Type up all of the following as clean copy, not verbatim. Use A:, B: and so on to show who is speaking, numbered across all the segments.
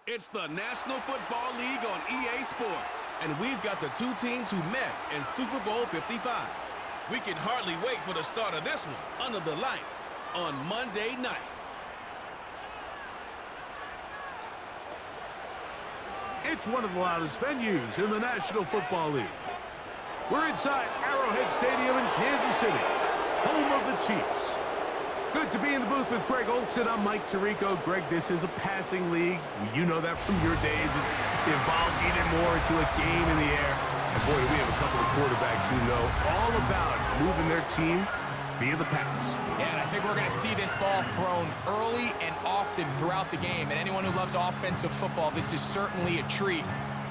A: It's the National Football League on EA Sports. And we've got the two teams who met in Super Bowl 55. We can hardly wait for the start of this one. Under the lights on Monday night.
B: It's one of the loudest venues in the National Football League. We're inside Arrowhead Stadium in Kansas City, home of the Chiefs. Good to be in the booth with Greg Olson. I'm Mike Tirico. Greg, this is a passing league. You know that from your days. It's evolved even more into a game in the air. And boy, we have a couple of quarterbacks who know all about moving their team via the pass.
C: Yeah, and I think we're going to see this ball thrown early and often throughout the game. And anyone who loves offensive football, this is certainly a treat.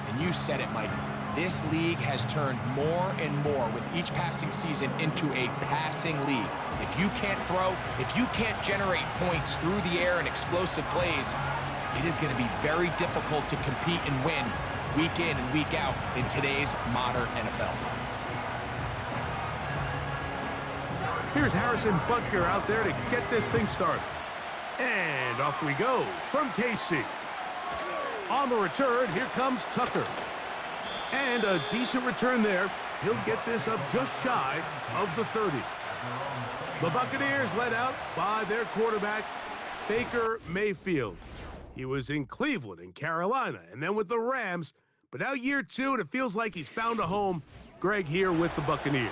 C: And you said it, Mike. This league has turned more and more with each passing season into a passing league. If you can't throw, if you can't generate points through the air and explosive plays, it is going to be very difficult to compete and win week in and week out in today's modern NFL.
B: Here's Harrison Butker out there to get this thing started. And off we go from KC. On the return, here comes Tucker. And a decent return there. He'll get this up just shy of the 30. The Buccaneers led out by their quarterback, Baker Mayfield. He was in Cleveland and Carolina, and then with the Rams. But now year two, and it feels like he's found a home. Greg here with the Buccaneers.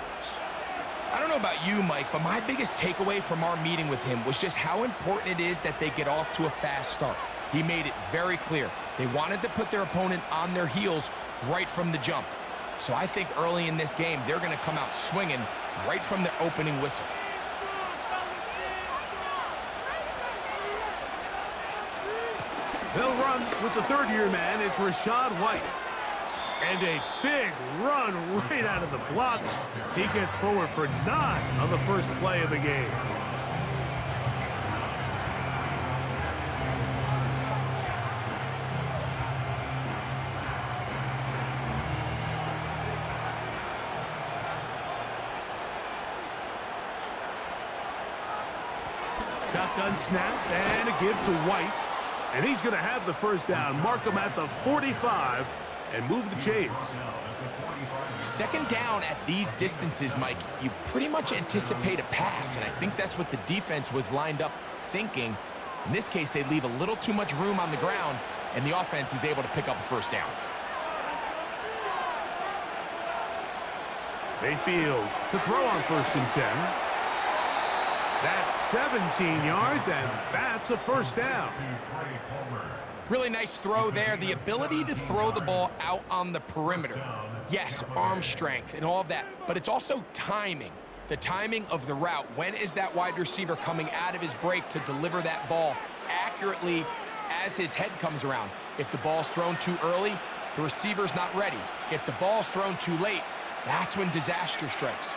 C: I don't know about you, Mike, but my biggest takeaway from our meeting with him was just how important it is that they get off to a fast start. He made it very clear. They wanted to put their opponent on their heels right from the jump. So I think early in this game, they're going to come out swinging right from the opening whistle.
B: They'll run with the third-year man. It's Rachaad White. And a big run right out of the blocks. He gets forward for 9 on the first play of the game. Shotgun snap and a give to White. And he's going to have the first down. Mark him at the 45 and move the chains.
C: Second down at these distances, Mike, you pretty much anticipate a pass, and I think that's what the defense was lined up thinking. In this case, they leave a little too much room on the ground, and the offense is able to pick up a first down.
B: Mayfield to throw on 1st and 10. That's 17 yards, and that's a first down.
C: Really nice throw there. The ability to throw the ball out on the perimeter. Yes, arm strength and all of that, but it's also timing. The timing of the route. When is that wide receiver coming out of his break to deliver that ball accurately as his head comes around? If the ball's thrown too early, the receiver's not ready. If the ball's thrown too late, that's when disaster strikes.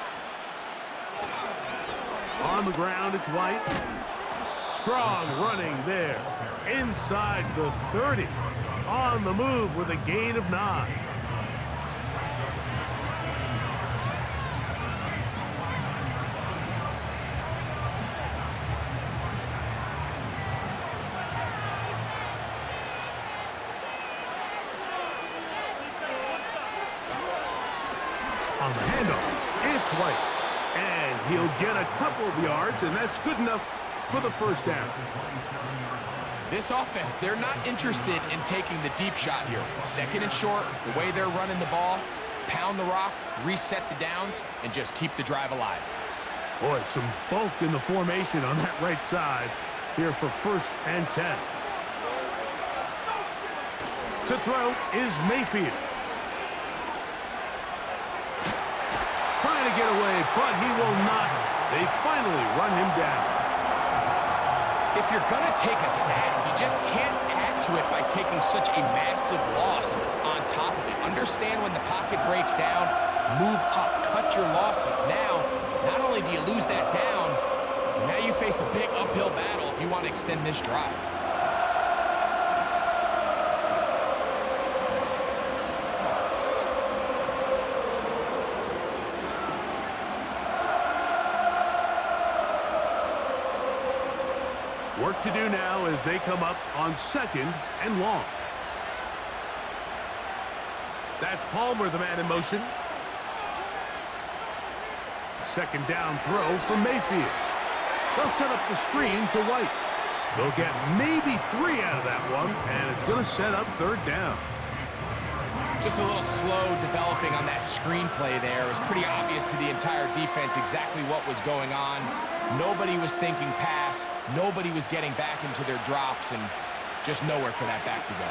B: On the ground, it's White. Strong running there. Inside the 30. On the move with a gain of 9. On the handoff, it's White. And he'll get a couple of yards, and that's good enough for the first down.
C: This offense, they're not interested in taking the deep shot here. Second and short, the way they're running the ball, pound the rock, reset the downs, and just keep the drive alive.
B: Boy, some bulk in the formation on that right side here for 1st and 10. To throw is Mayfield. Trying to get away, but he will not. They finally run him down.
C: If you're going to take a sack, you just can't add to it by taking such a massive loss on top of it. Understand when the pocket breaks down, move up, cut your losses. Now, not only do you lose that down, now you face a big uphill battle if you want to extend this drive.
B: Work to do now as they come up on 2nd and long. That's Palmer, the man in motion. Second down throw from Mayfield. They'll set up the screen to White. They'll get maybe 3 out of that one, and it's going to set up third down.
C: Just a little slow developing on that screenplay there. It was pretty obvious to the entire defense exactly what was going on. Nobody was thinking pass. Nobody was getting back into their drops, and just nowhere for that back to go.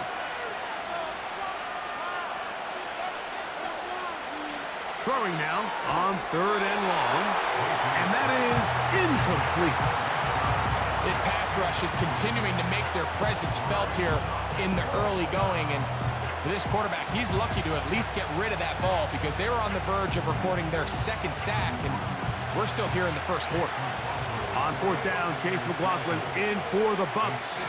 B: Throwing now on third and long, and that is incomplete.
C: This pass rush is continuing to make their presence felt here in the early going, and for this quarterback, he's lucky to at least get rid of that ball because they were on the verge of recording their second sack, and we're still here in the first quarter.
B: On fourth down, Chase McLaughlin in for the Bucs.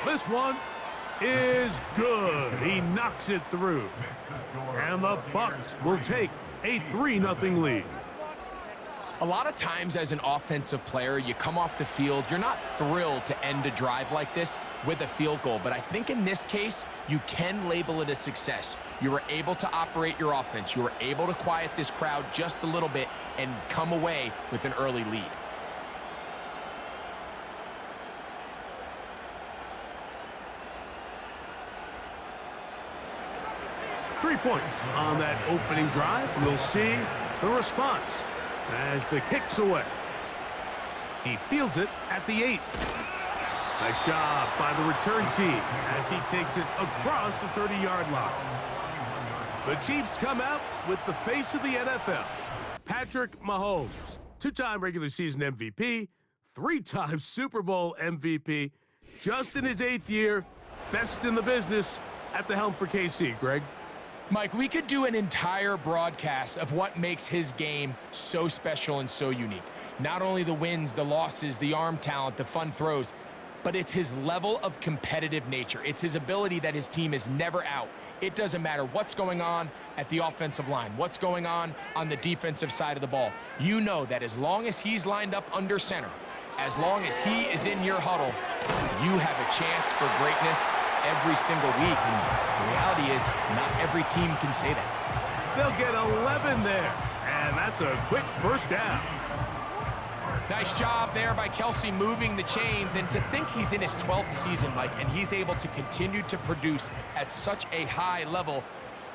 B: This one is good. He knocks it through. And the Bucs will take a 3-0 lead.
C: A lot of times as an offensive player, you come off the field, you're not thrilled to end a drive like this with a field goal. But I think in this case, you can label it a success. You were able to operate your offense. You were able to quiet this crowd just a little bit and come away with an early lead.
B: Three points on that opening drive. We'll see the response as the kick's away. He fields it at the 8. Nice job by the return team as he takes it across the 30-yard line. The Chiefs come out with the face of the NFL, Patrick Mahomes, 2-time regular season MVP, 3-time Super Bowl MVP, just in his 8th year, best in the business at the helm for KC. Greg?
C: Mike, we could do an entire broadcast of what makes his game so special and so unique. Not only the wins, the losses, the arm talent, the fun throws, but it's his level of competitive nature. It's his ability that his team is never out. It doesn't matter what's going on at the offensive line, what's going on the defensive side of the ball. You know that as long as he's lined up under center, as long as he is in your huddle, you have a chance for greatness every single week, and the reality is not every team can say that.
B: They'll get 11 there, and that's a quick first down.
C: Nice job there by Kelsey moving the chains, and to think he's in his 12th season, Mike, and he's able to continue to produce at such a high level,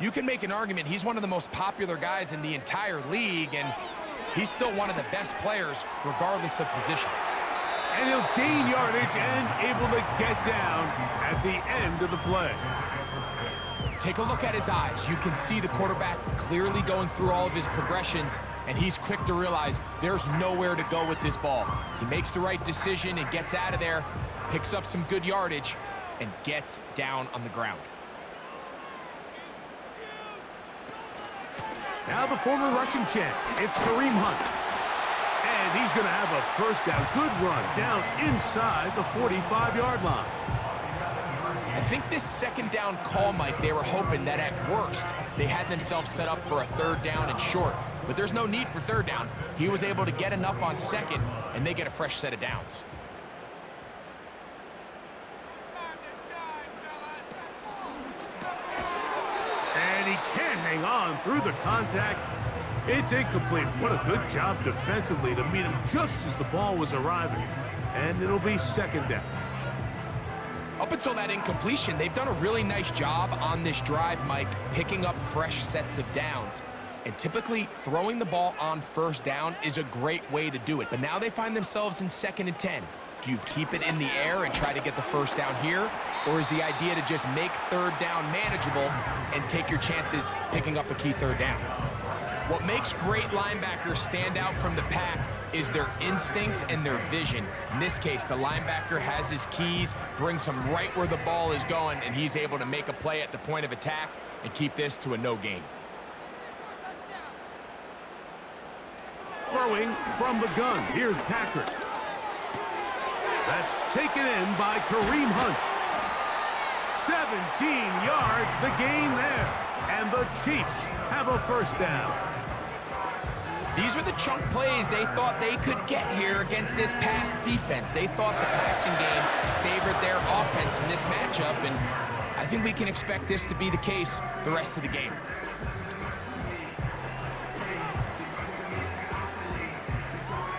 C: you can make an argument he's one of the most popular guys in the entire league, and he's still one of the best players regardless of position.
B: And he'll gain yardage and able to get down at the end of the play.
C: Take a look at his eyes. You can see the quarterback clearly going through all of his progressions, and he's quick to realize there's nowhere to go with this ball. He makes the right decision and gets out of there, picks up some good yardage, and gets down on the ground.
B: Now the former rushing champ, it's Kareem Hunt. And he's going to have a first down. Good run down inside the 45-yard line.
C: I think this second down call, Mike, they were hoping that at worst they had themselves set up for a third down and short. But there's no need for third down. He was able to get enough on second, and they get a fresh set of downs.
B: And he can't hang on through the contact. It's incomplete. What a good job defensively to meet him just as the ball was arriving. And it'll be second down.
C: Up until that incompletion, they've done a really nice job on this drive, Mike, picking up fresh sets of downs. And typically, throwing the ball on first down is a great way to do it. But now they find themselves in 2nd and 10. Do you keep it in the air and try to get the first down here? Or is the idea to just make third down manageable and take your chances picking up a key third down? What makes great linebackers stand out from the pack is their instincts and their vision. In this case, the linebacker has his keys, brings him right where the ball is going, and he's able to make a play at the point of attack and keep this to a no gain.
B: Throwing from the gun, here's Patrick. That's taken in by Kareem Hunt. 17 yards, the gain there. And the Chiefs have a first down.
C: These are the chunk plays they thought they could get here against this pass defense. They thought the passing game favored their offense in this matchup, and I think we can expect this to be the case the rest of the game.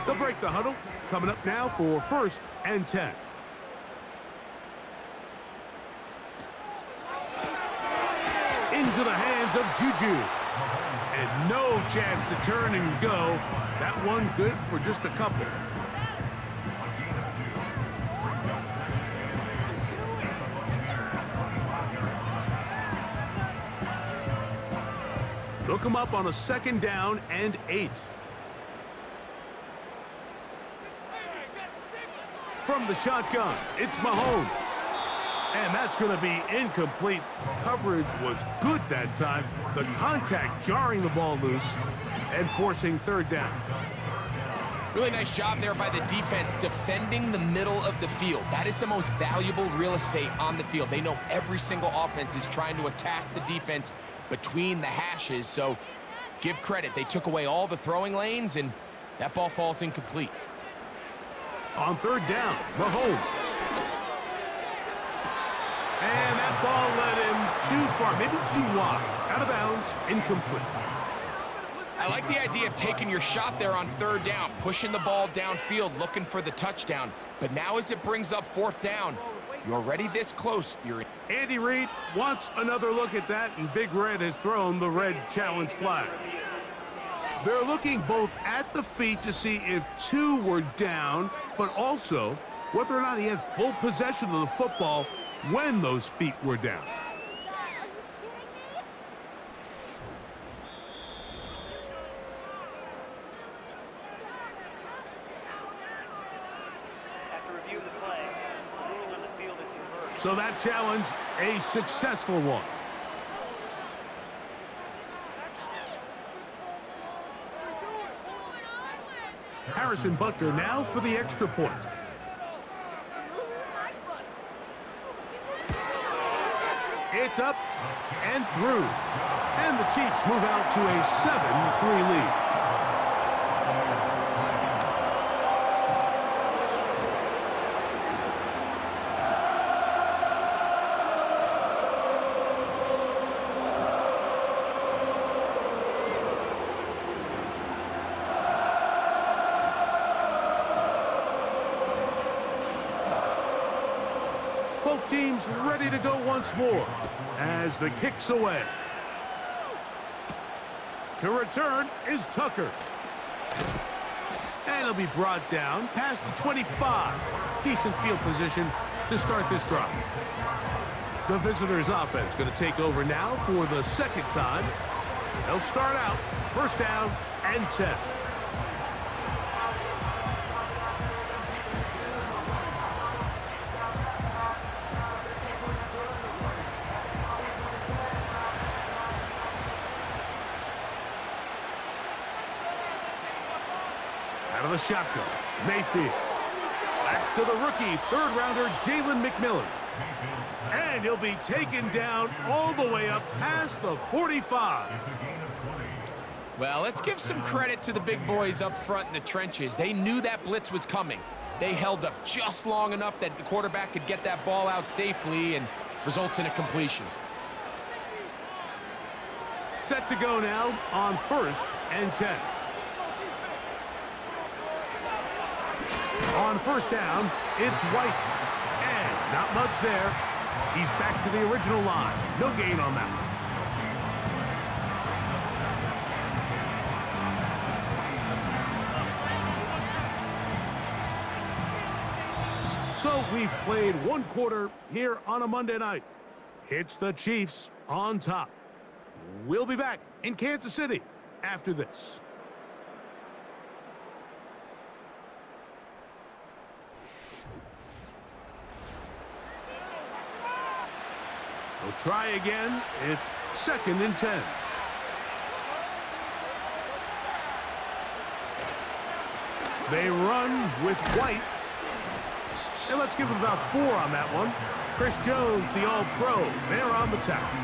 B: They'll break the huddle. Coming up now for 1st and 10. Into the hands of Juju. And no chance to turn and go. That one good for just a couple. Look him up on a 2nd down and 8. From the shotgun, it's Mahomes. And that's going to be incomplete. Coverage was good that time. The contact jarring the ball loose and forcing 3rd down.
C: Really nice job there by the defense defending the middle of the field. That is the most valuable real estate on the field. They know every single offense is trying to attack the defense between the hashes, so give credit. They took away all the throwing lanes, and that ball falls incomplete.
B: On 3rd down, Mahomes. And that ball led him too far, maybe too wide. Out of bounds, incomplete.
C: I like the idea of taking your shot there on 3rd down, pushing the ball downfield, looking for the touchdown. But now as it brings up 4th down, you're already this close.
B: Andy Reid wants another look at that, and Big Red has thrown the red challenge flag. They're looking both at the feet to see if 2 were down, but also whether or not he had full possession of the football when those feet were down. So that challenge, a successful one. Harrison Butker now for the extra point. It's up and through. And the Chiefs move out to a 7-3 lead. Both teams ready to go once more as the kick's away. To return is Tucker. And he'll be brought down past the 25. Decent field position to start this drive. The visitors' offense going to take over now for the 2nd time. They'll start out 1st down and 10. Out of the shotgun, Mayfield. That's to the rookie, 3rd-rounder, Jalen McMillan. And he'll be taken down all the way up past the 45.
C: Well, let's give some credit to the big boys up front in the trenches. They knew that blitz was coming. They held up just long enough that the quarterback could get that ball out safely and results in a completion.
B: Set to go now on 1st and 10. On 1st down, it's White. And not much there. He's back to the original line. No gain on that one. So we've played 1 quarter here on a Monday night. It's the Chiefs on top. We'll be back in Kansas City after this. They'll try again. It's 2nd and 10. They run with White. And let's give him about 4 on that one. Chris Jones, the All-Pro, there on the tackle.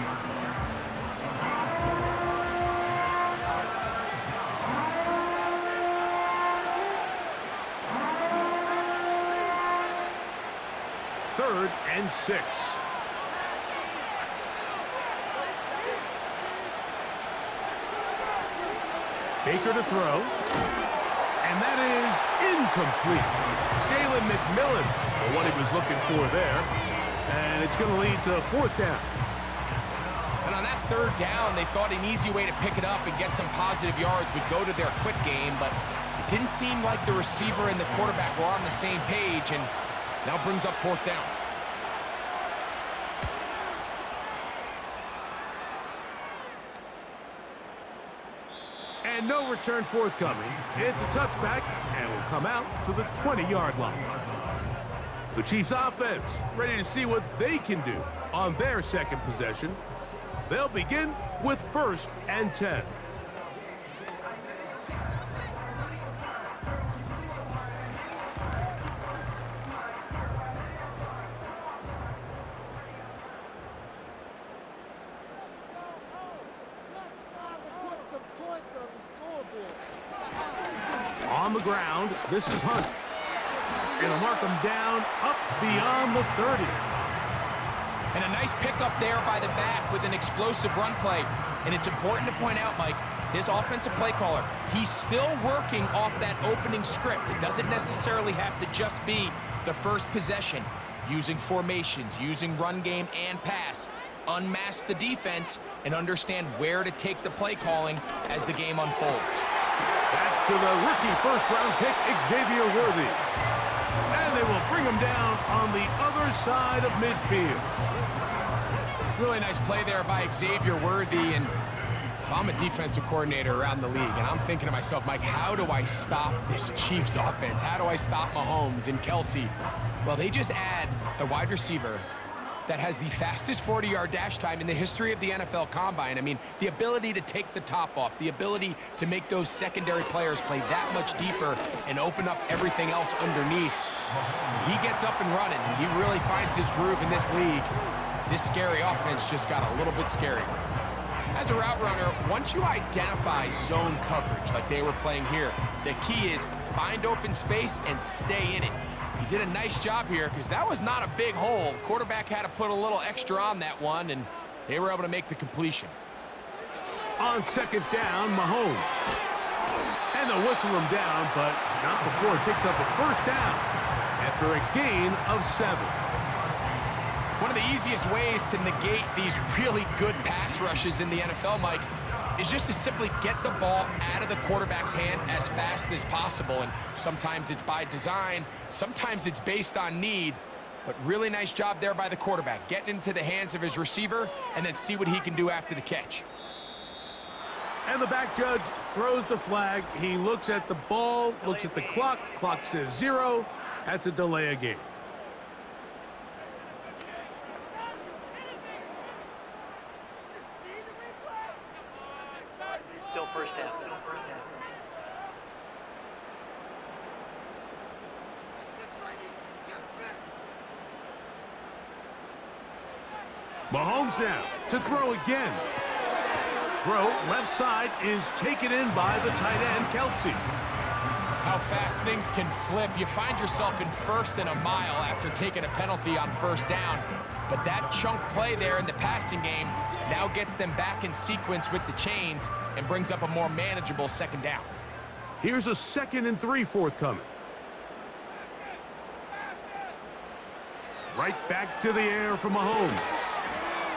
B: Third and 6. Baker to throw. And that is incomplete. Jalen McMillan, well, what he was looking for there. And it's going to lead to 4th down.
C: And on that 3rd down, they thought an easy way to pick it up and get some positive yards would go to their quick game, but it didn't seem like the receiver and the quarterback were on the same page, and now brings up 4th down.
B: And no return forthcoming. It's a touchback, and will come out to the 20-yard line. The Chiefs offense ready to see what they can do on their second possession. They'll begin with 1st and 10. On the ground, this is Hunt. Gonna mark him down up beyond the 30.
C: And a nice pickup there by the back with an explosive run play. And it's important to point out, Mike, this offensive play caller, he's still working off that opening script. It doesn't necessarily have to just be the first possession. Using formations, using run game and pass. Unmask the defense and understand where to take the play calling as the game unfolds.
B: That's to the rookie first-round pick, Xavier Worthy. And they will bring him down on the other side of midfield.
C: Really nice play there by Xavier Worthy. And if I'm a defensive coordinator around the league, and I'm thinking to myself, Mike, how do I stop this Chiefs offense? How do I stop Mahomes and Kelsey? Well, they just add a wide receiver that has the fastest 40-yard dash time in the history of the NFL Combine. I mean, the ability to take the top off, the ability to make those secondary players play that much deeper and open up everything else underneath. He gets up and running. He really finds his groove in this league. This scary offense just got a little bit scarier. As a route runner, once you identify zone coverage like they were playing here, the key is find open space and stay in it. He did a nice job here because that was not a big hole. The quarterback had to put a little extra on that one, and they were able to make the completion.
B: On 2nd down, Mahomes. And they'll whistle him down, but not before he picks up a 1st down after a gain of 7.
C: One of the easiest ways to negate these really good pass rushes in the NFL, Mike, is just to simply get the ball out of the quarterback's hand as fast as possible. And sometimes it's by design, sometimes it's based on need, but really nice job there by the quarterback, getting into the hands of his receiver and then see what he can do after the catch.
B: And the back judge throws the flag. He looks at the ball, looks at the clock. Clock says 0. That's a delay of game.
D: Still 1st down.
B: Mahomes now to throw again. Throw left side is taken in by the tight end, Kelsey.
C: How fast things can flip. You find yourself in 1st and a mile after taking a penalty on 1st down. But that chunk play there in the passing game now gets them back in sequence with the chains and brings up a more manageable 2nd down.
B: Here's a 2nd and 3 forthcoming. Right back to the air for Mahomes.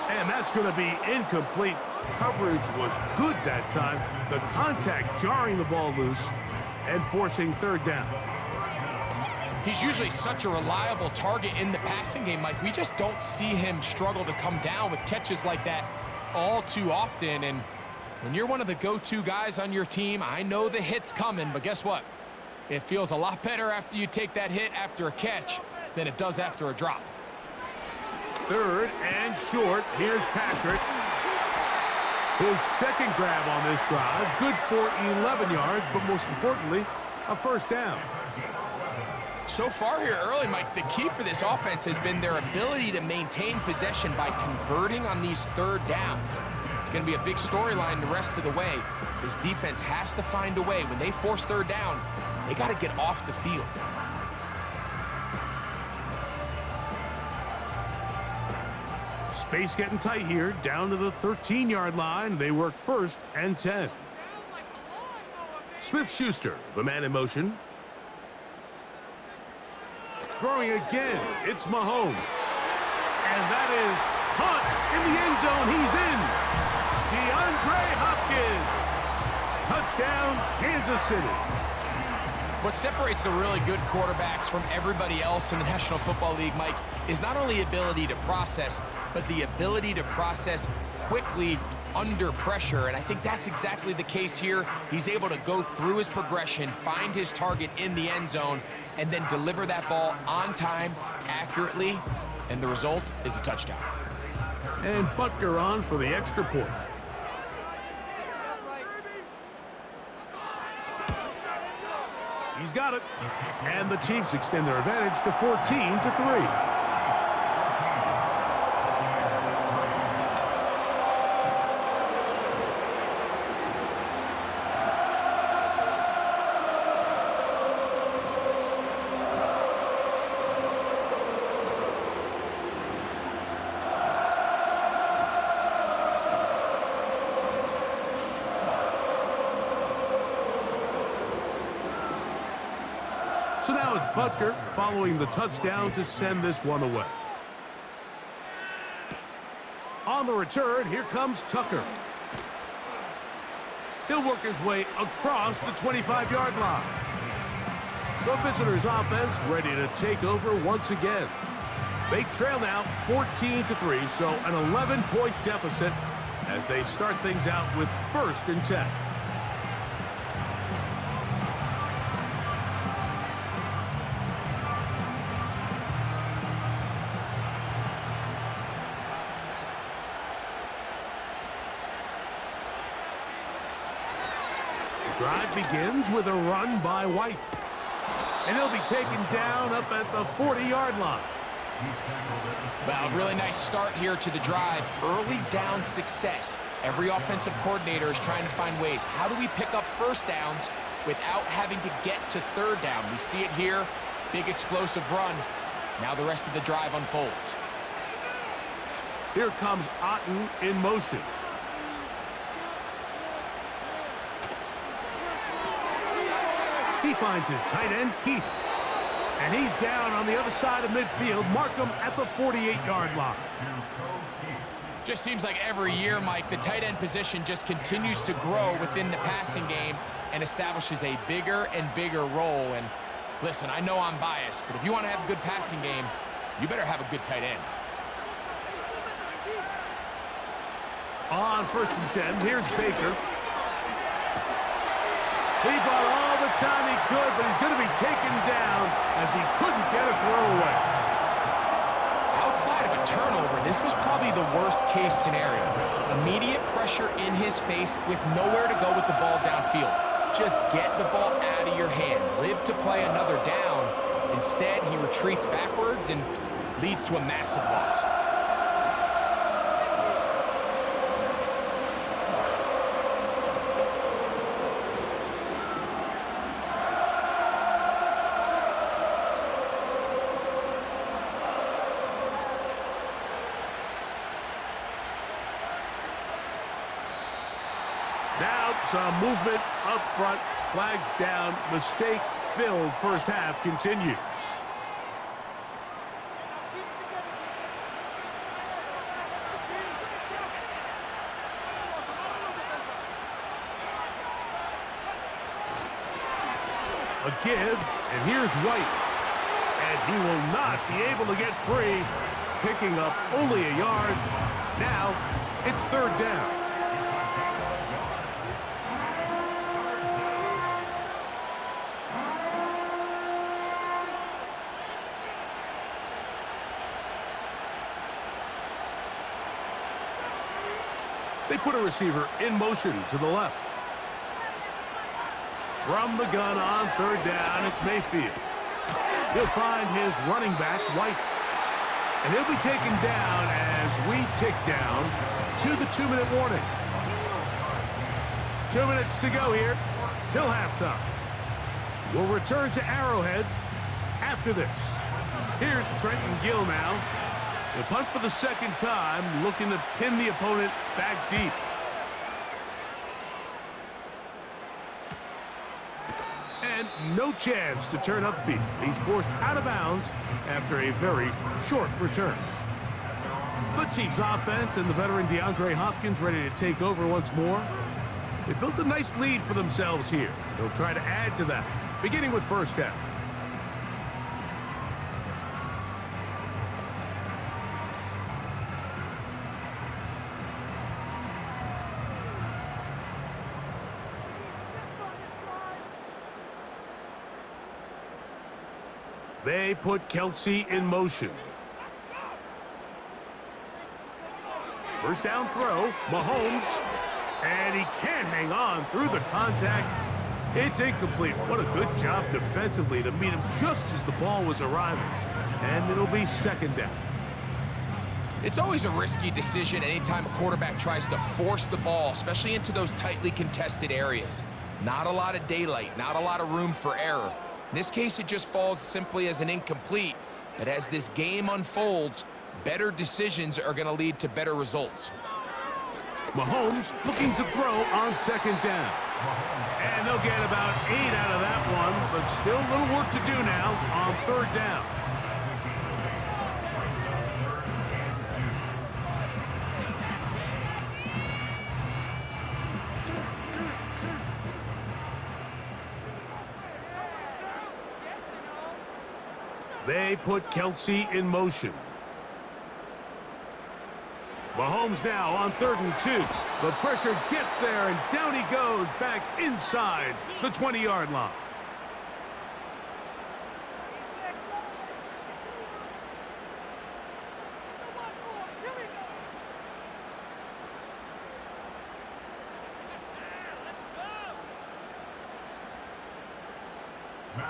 B: And that's going to be incomplete. Coverage was good that time. The contact jarring the ball loose and forcing 3rd down.
C: He's usually such a reliable target in the passing game, Mike. We just don't see him struggle to come down with catches like that all too often. And when you're one of the go-to guys on your team, I know the hit's coming, but guess what? It feels a lot better after you take that hit after a catch than it does after a drop.
B: 3rd and short. Here's Patrick. His 2nd grab on this drive. Good for 11 yards, but most importantly, a 1st down.
C: So far here early, Mike, the key for this offense has been their ability to maintain possession by converting on these 3rd downs. It's going to be a big storyline the rest of the way. This defense has to find a way. When they force 3rd down, they got to get off the field.
B: Space getting tight here, down to the 13-yard line. They work 1st and 10. Smith-Schuster, the man in motion. Throwing again, it's Mahomes. And that is caught in the end zone. He's in. DeAndre Hopkins. Touchdown, Kansas City.
C: What separates the really good quarterbacks from everybody else in the National Football League, Mike, is not only ability to process, but the ability to process quickly under pressure. And I think that's exactly the case here. He's able to go through his progression, find his target in the end zone, and then deliver that ball on time, accurately, and the result is a touchdown.
B: And Butker on for the extra point. He's got it. And the Chiefs extend their advantage to 14-3. So now it's Butker following the touchdown to send this one away. On the return, here comes Tucker. He'll work his way across the 25-yard line. The visitors' offense ready to take over once again. They trail now 14-3, so an 11-point deficit as they start things out with 1st and 10. Drive begins with a run by White. And he'll be taken down up at the 40-yard line.
C: Well, really nice start here to the drive. Early down success. Every offensive coordinator is trying to find ways. How do we pick up first downs without having to get to 3rd down? We see it here. Big explosive run. Now the rest of the drive unfolds.
B: Here comes Otten in motion. He finds his tight end, Keith. And he's down on the other side of midfield. Mark him at the 48-yard line.
C: Just seems like every year, Mike, the tight end position just continues to grow within the passing game and establishes a bigger and bigger role. And listen, I know I'm biased, but if you want to have a good passing game, you better have a good tight end.
B: On 1st and 10, here's Baker. He brought all the time he could, but he's going to be taken down as he couldn't get a throw away.
C: Outside of a turnover, this was probably the worst-case scenario. Immediate pressure in his face with nowhere to go with the ball downfield. Just get the ball out of your hand. Live to play another down. Instead, he retreats backwards and leads to a massive loss.
B: Now some movement up front, flags down, mistake-filled 1st half continues. A give, and here's White. And he will not be able to get free, picking up only a yard. Now it's 3rd down. They put a receiver in motion to the left. From the gun on 3rd down, it's Mayfield. He'll find his running back, White. And he'll be taken down as we tick down to the 2-minute warning. 2 minutes to go here till halftime. We'll return to Arrowhead after this. Here's Trenton Gill now. The punt for the 2nd time, looking to pin the opponent back deep. no chance to turn upfield. He's forced out of bounds after a very short return. The Chiefs offense and the veteran DeAndre Hopkins ready to take over once more. They built a nice lead for themselves here. They'll try to add to that, beginning with first down. They put Kelsey in motion. First down throw, Mahomes, and he can't hang on through the contact. It's incomplete. What a good job defensively to meet him just as the ball was arriving. And it'll be second down.
C: It's always a risky decision anytime a quarterback tries to force the ball, especially into those tightly contested areas. Not a lot of daylight, not a lot of room for error. In this case, it just falls simply as an incomplete. But as this game unfolds, better decisions are going to lead to better results.
B: Mahomes looking to throw on second down. And they'll get about 8 out of that one, but still a little work to do now on third down. They put Kelsey in motion. Mahomes now on 3rd and 2. The pressure gets there, and down he goes back inside the 20-yard line.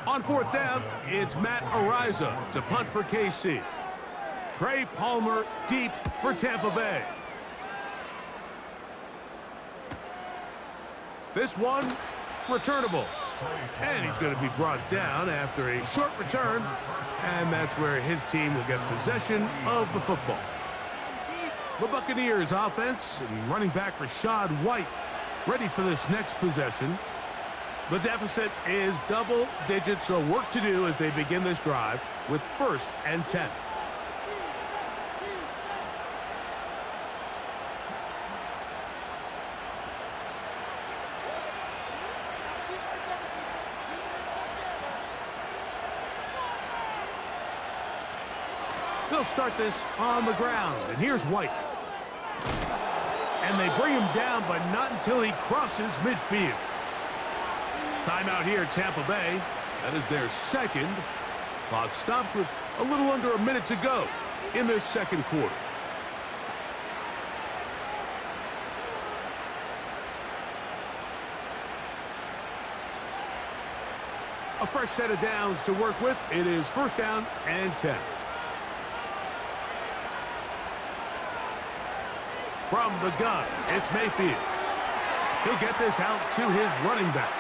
B: On 4th down, it's Matt Ariza to punt for KC. Trey Palmer deep for Tampa Bay. This one, returnable. And he's going to be brought down after a short return. And that's where his team will get possession of the football. The Buccaneers offense and running back Rashad White ready for this next possession. The deficit is double digits, so work to do as they begin this drive with 1st and 10. They'll start this on the ground, and here's White. And they bring him down, but not until he crosses midfield. Timeout here, Tampa Bay. That is their second. Clock stops with a little under a minute to go in their second quarter. A fresh set of downs to work with. It is 1st down and 10. From the gun, it's Mayfield. He'll get this out to his running back.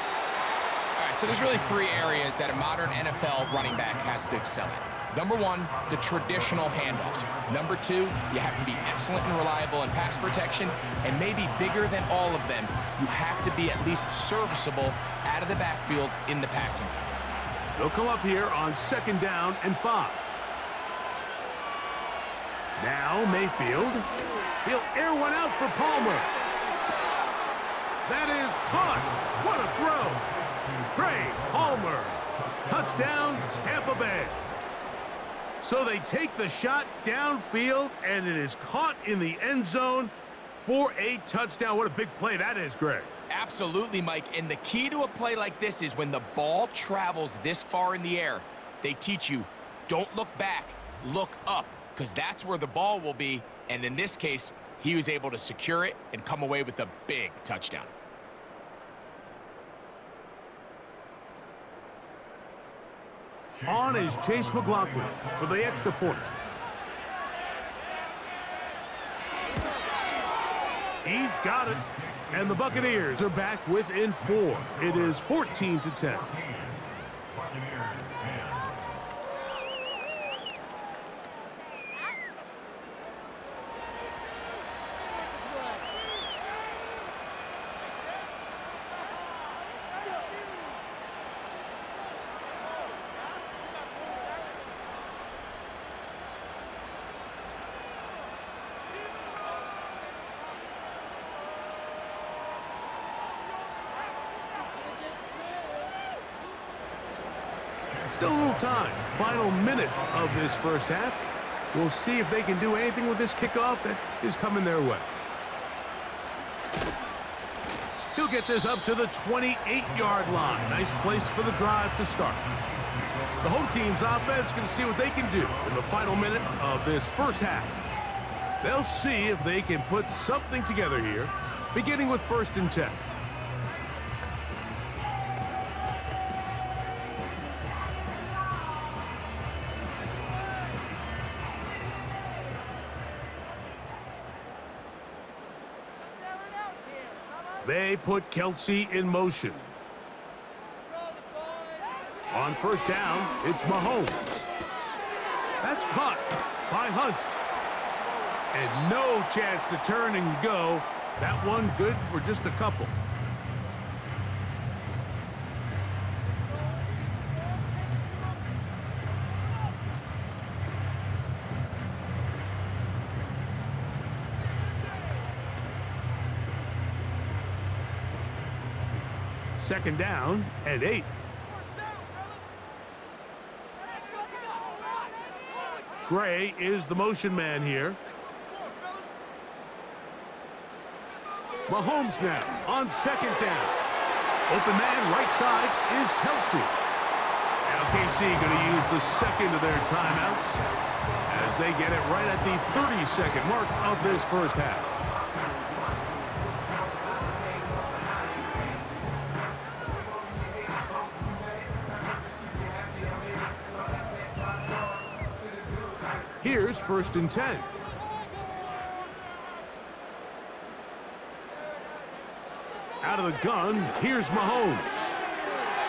C: So there's really 3 areas that a modern NFL running back has to excel at. Number 1, the traditional handoffs. Number 2, you have to be excellent and reliable in pass protection. And maybe bigger than all of them, you have to be at least serviceable out of the backfield in the passing game.
B: They'll come up here on 2nd down and 5. Now Mayfield. He'll air one out for Palmer. That is caught. What a throw. Trey Palmer. Touchdown, Tampa Bay. So they take the shot downfield, and it is caught in the end zone for a touchdown. What a big play that is, Greg.
C: Absolutely, Mike. And the key to a play like this is when the ball travels this far in the air, they teach you, don't look back, look up, because that's where the ball will be. And in this case, he was able to secure it and come away with a big touchdown.
B: On is Chase McLaughlin for the extra point. He's got it. And the Buccaneers are back within 4. It is 14-10. Still a little time. Final minute of this first half. We'll see if they can do anything with this kickoff that is coming their way. He'll get this up to the 28-yard line. Nice place for the drive to start. The home team's offense going to see what they can do in the final minute of this first half. They'll see if they can put something together here, beginning with 1st and 10. They put Kelsey in motion. On 1st down, it's Mahomes. That's caught by Hunt. And no chance to turn and go. That one good for just a couple. Second down and 8. Gray is the motion man here. Mahomes now on 2nd down. Open man right side is Kelsey. Now KC going to use the second of their timeouts as they get it right at the 30-second mark of this first half. Here's 1st and 10. Out of the gun, here's Mahomes.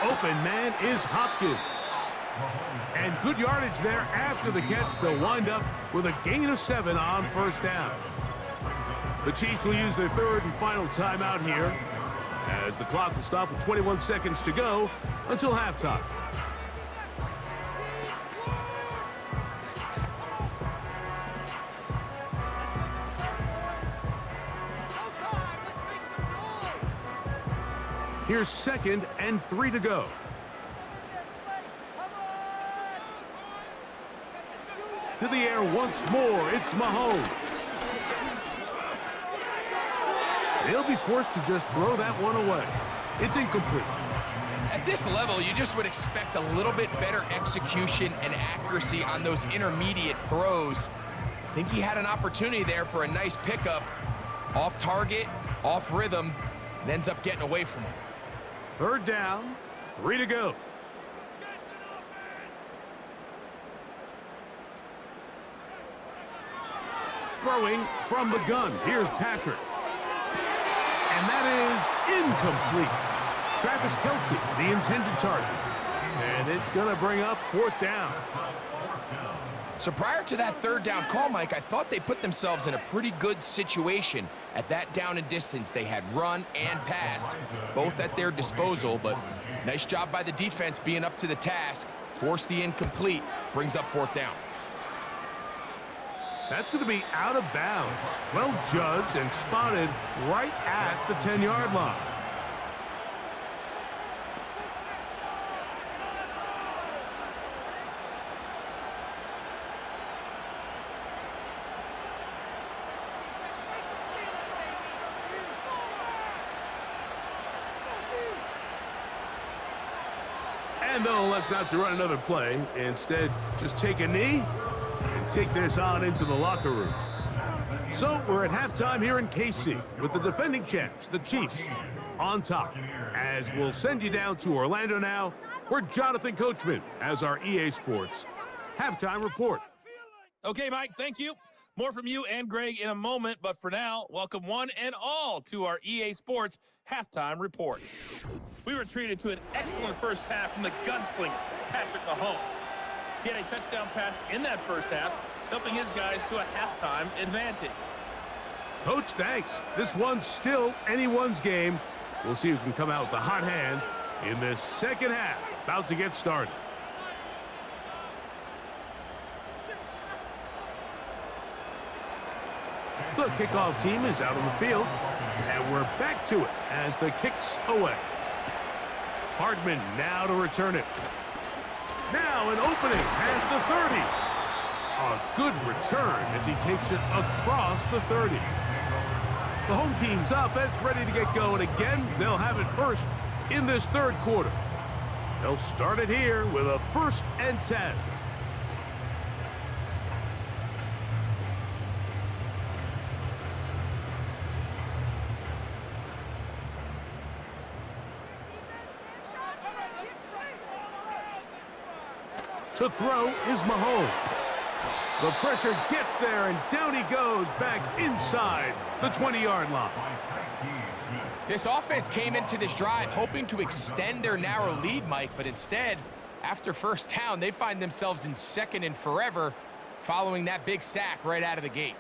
B: Open man is Hopkins. And good yardage there after the catch. They'll wind up with a gain of 7 on 1st down. The Chiefs will use their 3rd and final timeout here as the clock will stop with 21 seconds to go until halftime. Here's 2nd and 3 to go. To the air once more, it's Mahomes. They'll be forced to just throw that one away. It's incomplete.
C: At this level, you just would expect a little bit better execution and accuracy on those intermediate throws. I think he had an opportunity there for a nice pickup. Off target, off rhythm, and ends up getting away from him.
B: 3rd down, 3 to go. Throwing from the gun. Here's Patrick. And that is incomplete. Travis Kelsey, the intended target. And it's going to bring up 4th down.
C: So prior to that 3rd down call, Mike, I thought they put themselves in a pretty good situation at that down and distance. They had run and pass, both at their disposal, but nice job by the defense being up to the task. Force the incomplete, brings up 4th down.
B: That's going to be out of bounds. Well judged and spotted right at the 10-yard line. And they'll elect not to run another play. Instead, just take a knee and take this on into the locker room. So we're at halftime here in KC with the defending champs, the Chiefs, on top. As we'll send you down to Orlando now, where Jonathan Coachman has our EA Sports halftime report.
D: Okay, Mike, thank you. More from you and Greg in a moment, but for now, welcome one and all to our EA Sports halftime report. We were treated to an excellent first half from the gunslinger, Patrick Mahomes. He had a touchdown pass in that first half, helping his guys to a halftime advantage.
B: Coach, thanks. This one's still anyone's game. We'll see who can come out with the hot hand in this second half. About to get started. The kickoff team is out on the field, and we're back to it as the kick's away. Hardman now to return it. Now now an opening past the 30. A good return as he takes it across the 30. The home team's offense ready to get going again. They'll have it first in this third quarter. They'll start it here with a 1st and 10. To throw is Mahomes. The pressure gets there, and down he goes back inside the 20-yard line.
C: This offense came into this drive hoping to extend their narrow lead, Mike, but instead, after first down, they find themselves in 2nd and forever following that big sack right out of the gate.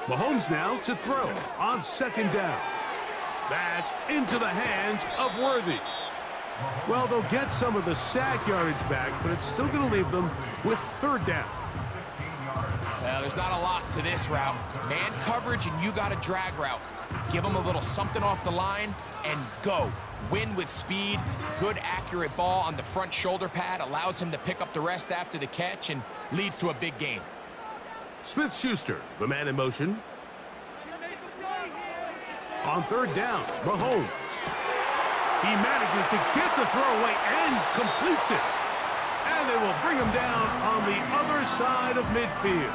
B: Mahomes now to throw on 2nd down. That's into the hands of Worthy. Well, they'll get some of the sack yardage back, but it's still going to leave them with 3rd down.
C: Well, there's not a lot to this route. Man coverage, and you got a drag route. Give them a little something off the line and go. Win with speed. Good, accurate ball on the front shoulder pad. Allows him to pick up the rest after the catch and leads to a big game.
B: Smith-Schuster, the man in motion. On 3rd down, Mahomes. He manages to get the throw away and completes it. And they will bring him down on the other side of midfield.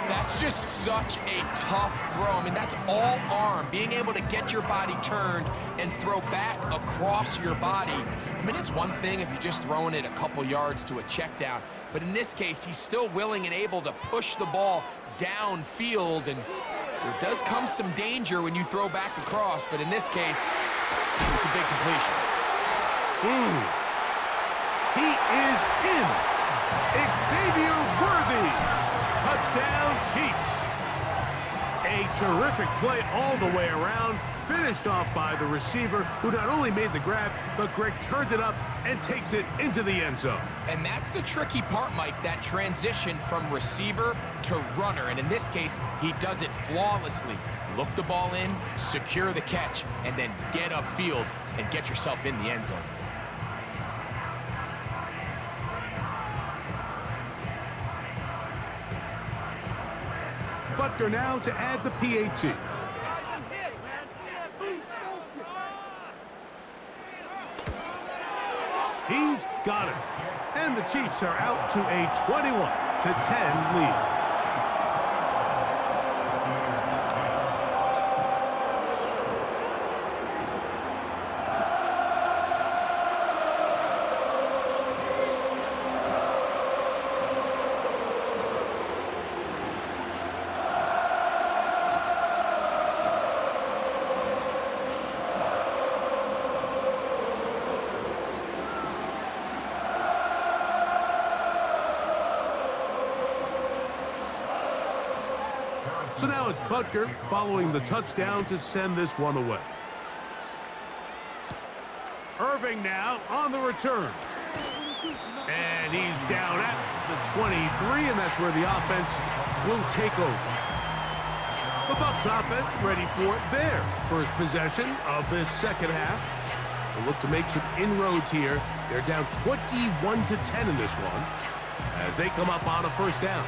C: That's just such a tough throw. I mean, that's all arm. Being able to get your body turned and throw back across your body. I mean, it's one thing if you're just throwing it a couple yards to a check down. But in this case, he's still willing and able to push the ball downfield. And there does come some danger when you throw back across. But in this case, it's a big completion.
B: He is in. Xavier Worthy. Touchdown, Chiefs. A terrific play all the way around. Finished off by the receiver, who not only made the grab, but Greg turned it up and takes it into the end zone.
C: And that's the tricky part, Mike, that transition from receiver to runner. And in this case, he does it flawlessly. Look the ball in, secure the catch, and then get upfield and get yourself in the end zone.
B: Butker now to add the PAT. He's got it. And the Chiefs are out to a 21-10 lead. So now it's Butker following the touchdown to send this one away. Irving now on the return. And he's down at the 23, and that's where the offense will take over. The Bucs offense ready for their first possession of this second half. They'll look to make some inroads here. They're down 21-10 in this one as they come up on a first down.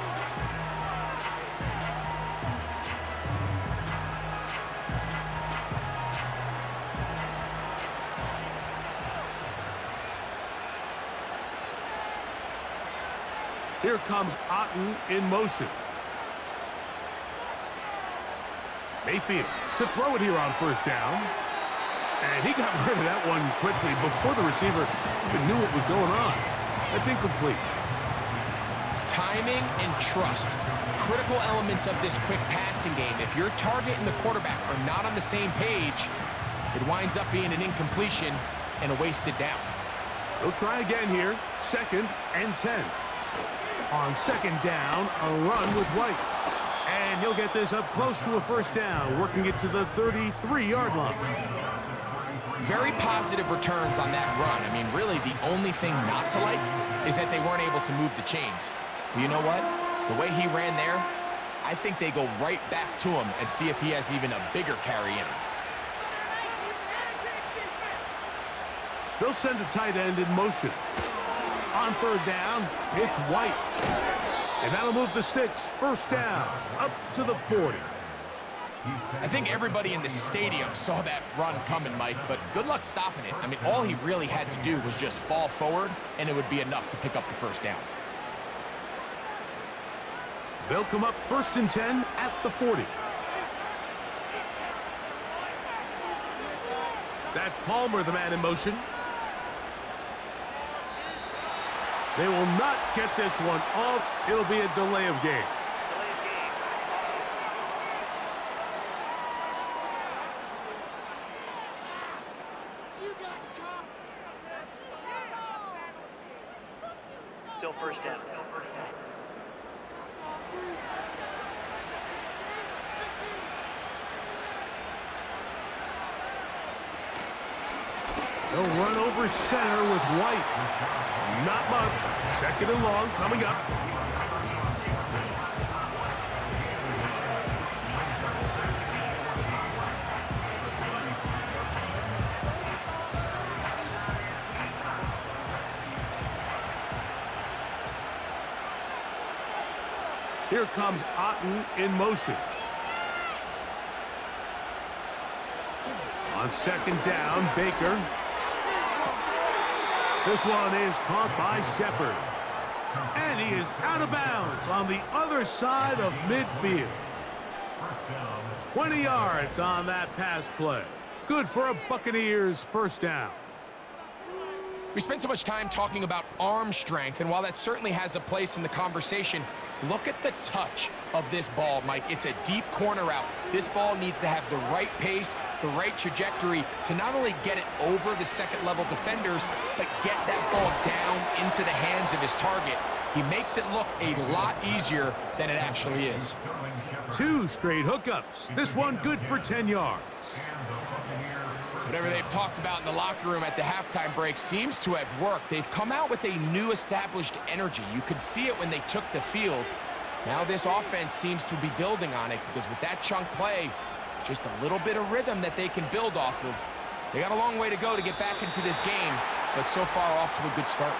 B: Here comes Otten in motion. Mayfield to throw it here on first down. And he got rid of that one quickly before the receiver even knew what was going on. That's incomplete.
C: Timing and trust, critical elements of this quick passing game. If your target and the quarterback are not on the same page, it winds up being an incompletion and a wasted down.
B: They'll try again here, 2nd and 10. On second down, a run with White. And he'll get this up close to a first down, working it to the 33-yard line.
C: Very positive returns on that run. I mean, really, the only thing not to like is that they weren't able to move the chains. But you know what? The way he ran there, I think they go right back to him and see if he has even a bigger carry in him.
B: They'll send a tight end in motion. On third down, it's White. And that'll move the sticks. First down, up to the 40.
C: I think everybody in the stadium saw that run coming, Mike, but good luck stopping it. I mean, all he really had to do was just fall forward, and it would be enough to pick up the first down.
B: They'll come up 1st and 10 at the 40. That's Palmer, the man in motion. They will not get this one off. It'll be a delay of game.
E: Still first down.
B: They'll run over center with White. Not much. Second and long coming up. Here comes Otten in motion. On second down, Baker. This one is caught by Shepard. And he is out of bounds on the other side of midfield. 20 yards on that pass play. Good for a Buccaneers first down.
C: We spent so much time talking about arm strength, and while that certainly has a place in the conversation, look at the touch of this ball, Mike. It's a deep corner route. This ball needs to have the right pace, the right trajectory to not only get it over the second-level defenders, but get that ball down into the hands of his target. He makes it look a lot easier than it actually is.
B: 2 straight hookups. This one good for 10 yards.
C: Whatever they've talked about in the locker room at the halftime break seems to have worked. They've come out with a new established energy. You could see it when they took the field. Now this offense seems to be building on it because with that chunk play, just a little bit of rhythm that they can build off of. They got a long way to go to get back into this game, but so far off to a good start.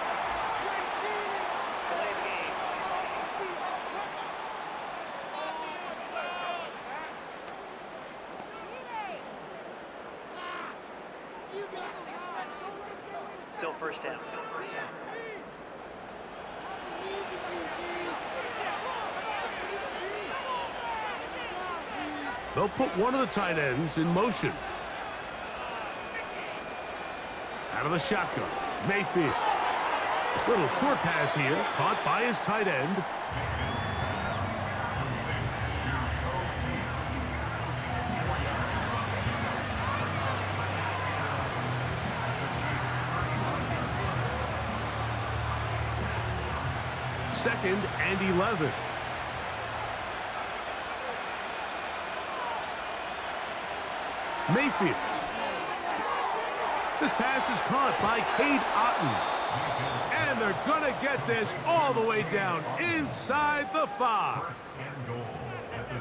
E: Still first down.
B: They'll put one of the tight ends in motion. Out of the shotgun, Mayfield. Little short pass here, caught by his tight end. Second and 11. Mayfield. This pass is caught by Cade Otten. And they're going to get this all the way down inside the 5.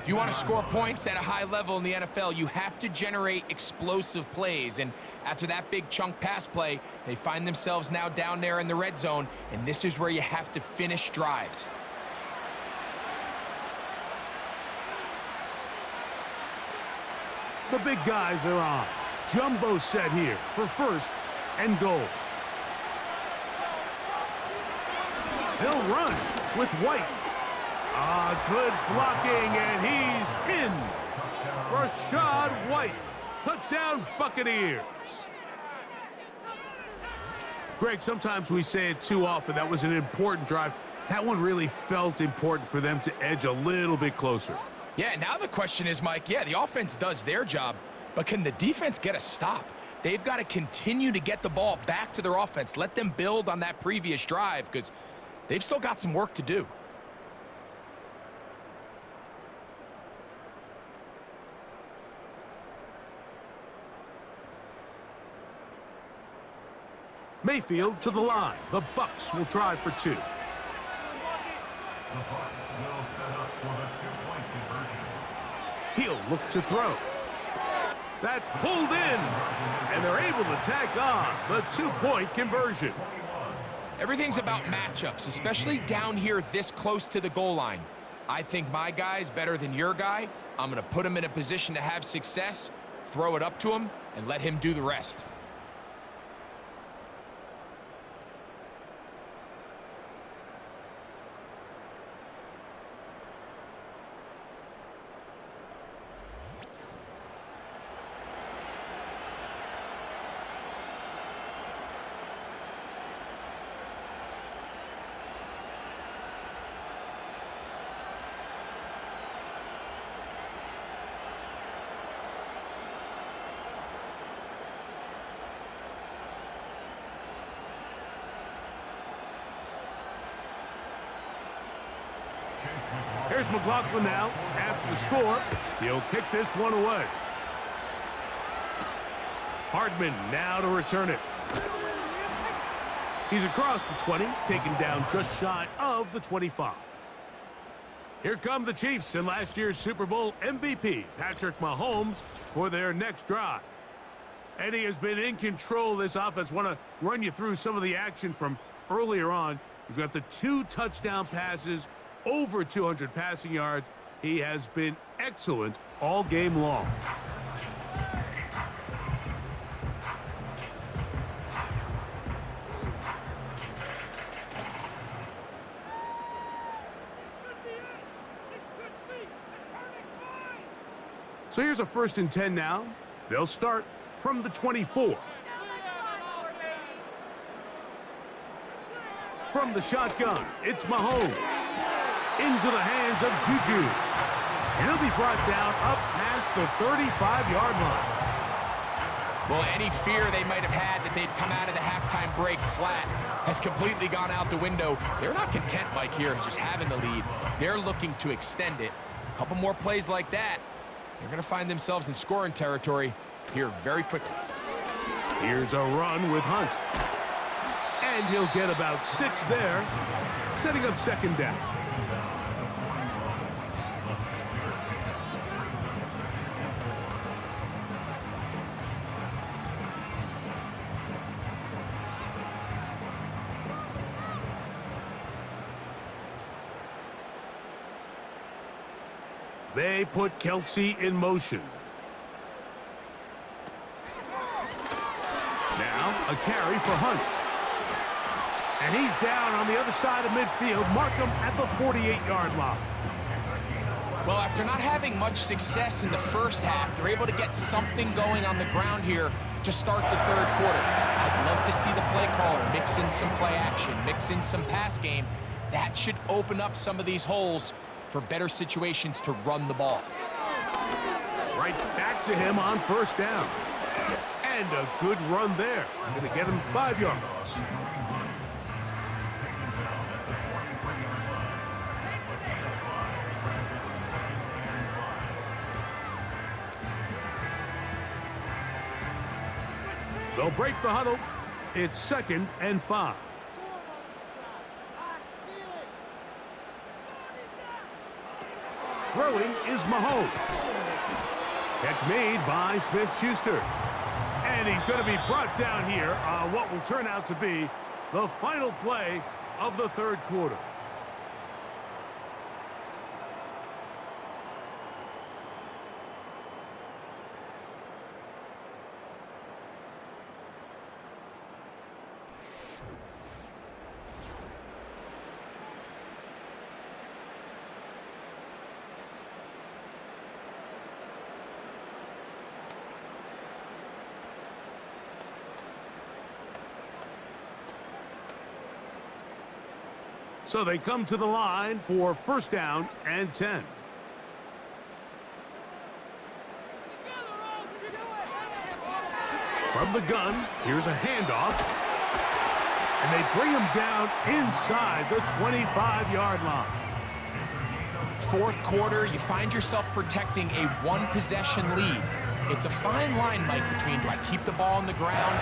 C: If you want to score points at a high level in the NFL, you have to generate explosive plays. And after that big chunk pass play, they find themselves now down there in the red zone, and this is where you have to finish drives.
B: The big guys are on. Jumbo set here for first and goal. They'll run with White. Good blocking, and he's in. Rashad White. Touchdown, Buccaneers. Greg, sometimes we say it too often. That was an important drive. That one really felt important for them to edge a little bit closer.
C: Yeah, now the question is, Mike, yeah, the offense does their job, but can the defense get a stop? They've got to continue to get the ball back to their offense. Let them build on that previous drive because they've still got some work to do.
B: Mayfield to the line. The Bucs will try for 2.
F: The Bucs will set up for the 2-point conversion.
B: He'll look to throw. That's pulled in, and they're able to tack on the 2-point conversion.
C: Everything's about matchups, especially down here this close to the goal line. I think my guy's better than your guy. I'm going to put him in a position to have success, throw it up to him, and let him do the rest.
B: Here's McLaughlin now. After the score, he'll kick this one away. Hardman now to return it. He's across the 20, taken down just shy of the 25. Here come the Chiefs and last year's Super Bowl MVP, Patrick Mahomes, for their next drive. And he has been in control of this offense. Want to run you through some of the action from earlier on. You've got the 2 touchdown passes, over 200 passing yards. He has been excellent all game long. So here's a 1st and 10 now. They'll start from the 24. From the shotgun, it's Mahomes. Into the hands of Juju. And he'll be brought down up past the 35-yard line.
C: Well, any fear they might have had that they'd come out of the halftime break flat has completely gone out the window. They're not content, Mike, here, just having the lead. They're looking to extend it. A couple more plays like that, they're going to find themselves in scoring territory here very quickly.
B: Here's a run with Hunt. And he'll get about 6 there, setting up 2nd down. They put Kelsey in motion. Now a carry for Hunt. And he's down on the other side of midfield. Mark him at the 48-yard line.
C: Well, after not having much success in the first half, they're able to get something going on the ground here to start the 3rd quarter. I'd love to see the play caller mix in some play action, mix in some pass game. That should open up some of these holes for better situations to run the ball.
B: Right back to him on 1st down. And a good run there. Going to get him 5 yards. They'll break the huddle. It's 2nd and 5. Throwing is Mahomes. Catch made by Smith-Schuster. And he's going to be brought down here on what will turn out to be the final play of the 3rd quarter. So they come to the line for 1st down and 10. From the gun, here's a handoff. And they bring him down inside the 25-yard line.
C: 4th quarter, you find yourself protecting a 1-possession lead. It's a fine line, Mike, between do I keep the ball on the ground,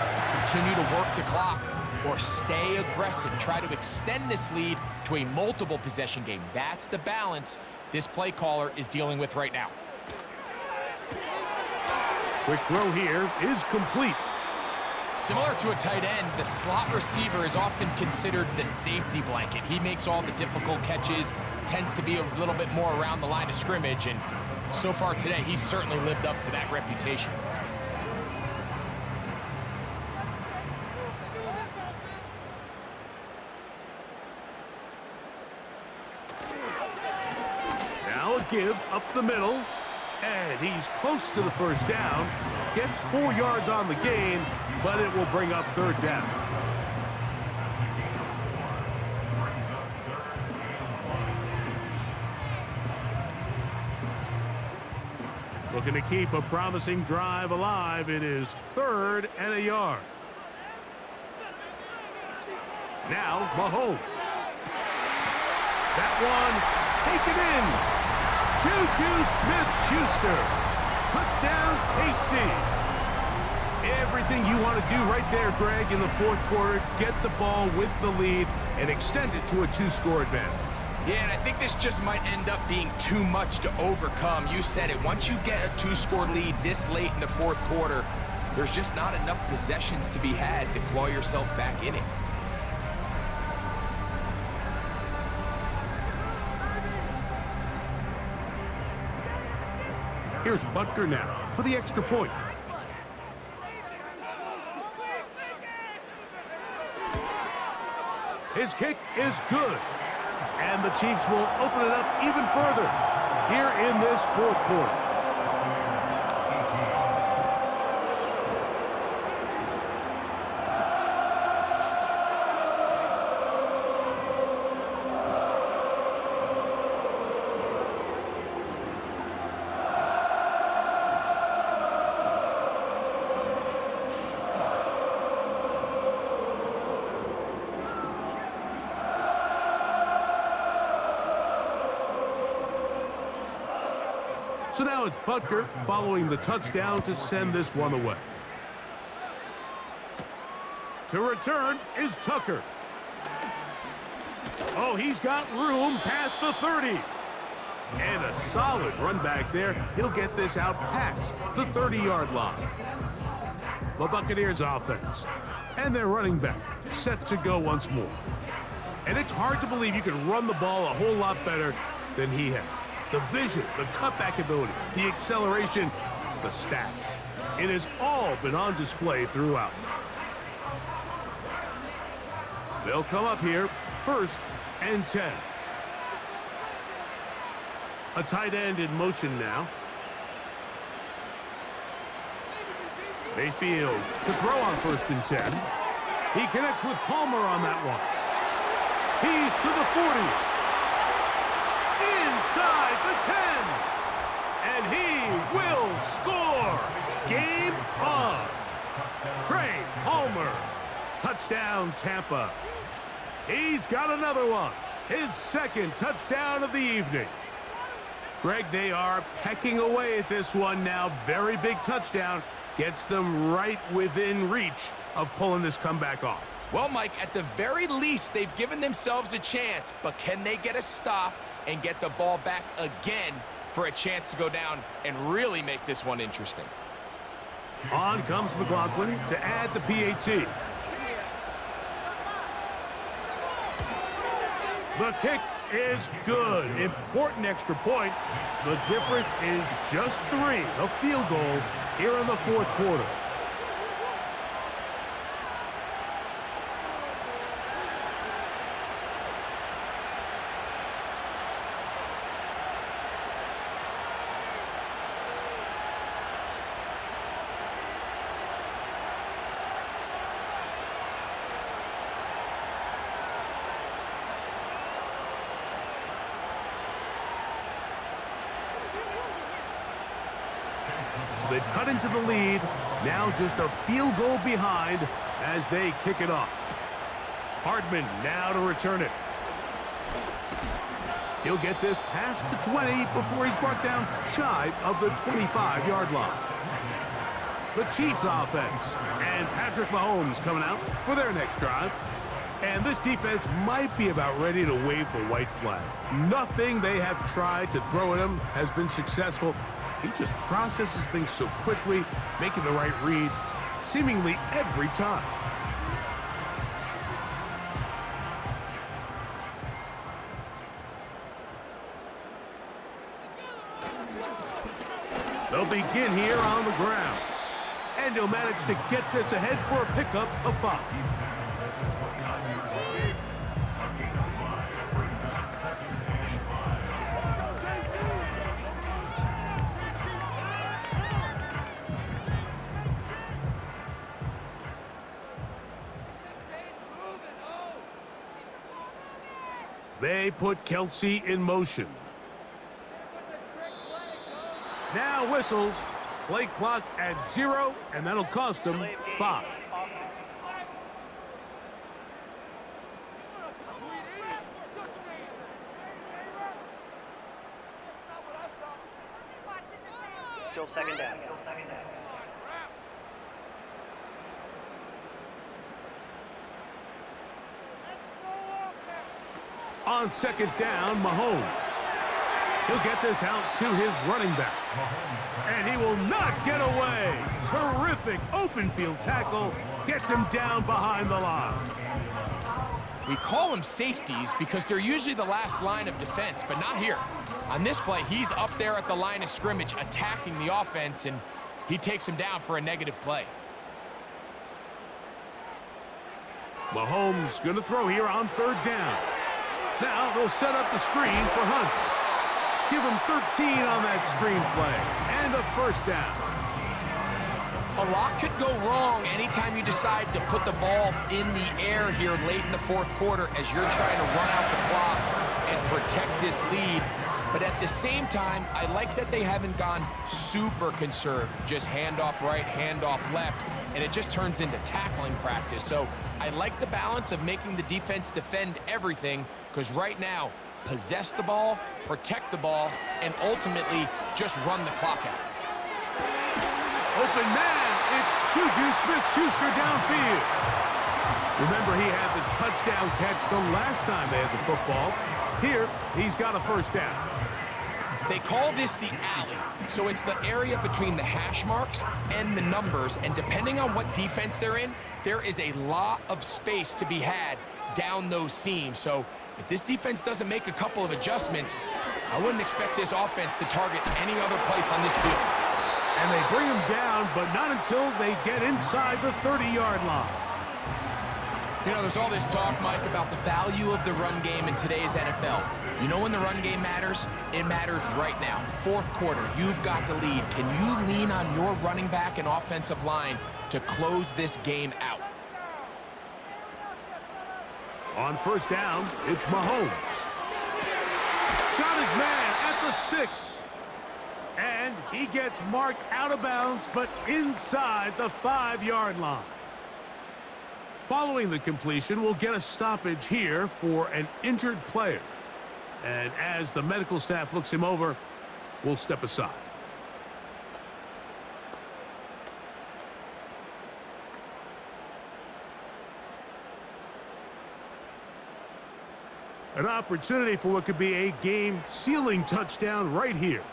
C: continue to work the clock, or stay aggressive, try to extend this lead to a multiple possession game. That's the balance this play caller is dealing with right now.
B: Quick throw here is complete.
C: Similar to a tight end, the slot receiver is often considered the safety blanket. He makes all the difficult catches, tends to be a little bit more around the line of scrimmage, and so far today, he's certainly lived up to that reputation.
B: Now a give up the middle, and he's close to the first down. Gets 4 yards on the gain, but it will bring up third down. Looking to keep a promising drive alive. It is 3rd and a yard. Now Mahomes. That one taken in. Juju Smith-Schuster. Touchdown, KC. Everything you want to do right there, Greg, in the 4th quarter. Get the ball with the lead and extend it to a 2-score advantage.
C: Yeah, and I think this just might end up being too much to overcome. You said it. Once you get a 2-score lead this late in the 4th quarter, there's just not enough possessions to be had to claw yourself back in it.
B: Here's Butker now for the extra point. His kick is good. And the Chiefs will open it up even further here in this 4th quarter. So now it's Butker following the touchdown to send this one away. To return is Tucker. Oh, he's got room past the 30. And a solid run back there. He'll get this out past the 30-yard line. The Buccaneers offense and their running back set to go once more. And it's hard to believe you can run the ball a whole lot better than he has. The vision, the cutback ability, the acceleration, the stats. It has all been on display throughout. They'll come up here, 1st and 10. A tight end in motion now. Mayfield to throw on 1st and 10. He connects with Palmer on that one. He's to the 40. Inside the 10. And he will score. Game on. Trey Palmer. Touchdown, Tampa. He's got another one. His 2nd touchdown of the evening. Greg, they are pecking away at this one now. Very big touchdown. Gets them right within reach of pulling this comeback off.
C: Well, Mike, at the very least, they've given themselves a chance, but can they get a stop and get the ball back again for a chance to go down and really make this one interesting?
B: On comes McLaughlin to add the PAT. The kick is good. Important extra point. The difference is just 3. A field goal here in the 4th quarter. So they've cut into the lead. Now just a field goal behind as they kick it off. Hardman now to return it. He'll get this past the 20 before he's brought down shy of the 25-yard line. the Chiefs offense. And Patrick Mahomes coming out for their next drive. And this defense might be about ready to wave the white flag. Nothing they have tried to throw at him has been successful. He just processes things so quickly, making the right read, seemingly every time. They'll begin here on the ground. And he'll manage to get this ahead for a pickup of 5. They put Kelsey in motion. Now whistles. Play clock at 0, and that'll cost them 5.
E: Still second down.
B: On second down, Mahomes. He'll get this out to his running back. And he will not get away. Terrific open field tackle. Gets him down behind the line.
C: We call them safeties because they're usually the last line of defense, but not here. On this play, he's up there at the line of scrimmage attacking the offense, and he takes him down for a negative play.
B: Mahomes going to throw here on 3rd down. Now they'll set up the screen for Hunt. Give him 13 on that screen play. And a 1st down.
C: A lot could go wrong anytime you decide to put the ball in the air here late in the 4th quarter as you're trying to run out the clock and protect this lead. But at the same time, I like that they haven't gone super conservative. Just handoff right, handoff left, and it just turns into tackling practice. So I like the balance of making the defense defend everything, because right now, possess the ball, protect the ball, and ultimately just run the clock out.
B: Open man, it's Juju Smith-Schuster downfield. Remember, he had the touchdown catch the last time they had the football. Here, he's got a 1st down.
C: They call this the alley, so it's the area between the hash marks and the numbers, and depending on what defense they're in, there is a lot of space to be had down those seams. So if this defense doesn't make a couple of adjustments, I wouldn't expect this offense to target any other place on this field.
B: And they bring him down, but not until they get inside the 30-yard line.
C: You know, there's all this talk, Mike, about the value of the run game in today's NFL. You know when the run game matters? It matters right now. 4th quarter, you've got the lead. Can you lean on your running back and offensive line to close this game out?
B: On 1st down, it's Mahomes. Got his man at the 6. And he gets marked out of bounds, but inside the 5-yard line. Following the completion, we'll get a stoppage here for an injured player. And as the medical staff looks him over, we'll step aside. An opportunity for what could be a game-sealing touchdown right here.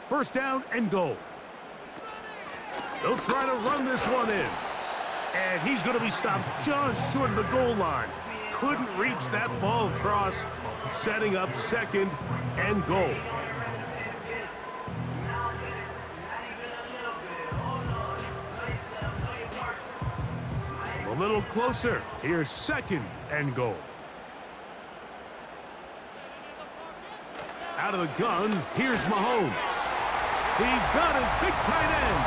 B: 1st down and goal. They'll try to run this one in. And he's going to be stopped just short of the goal line. Couldn't reach that ball across, setting up 2nd and goal. A little closer. Here's 2nd and goal. Out of the gun, here's Mahomes. He's got his big tight end,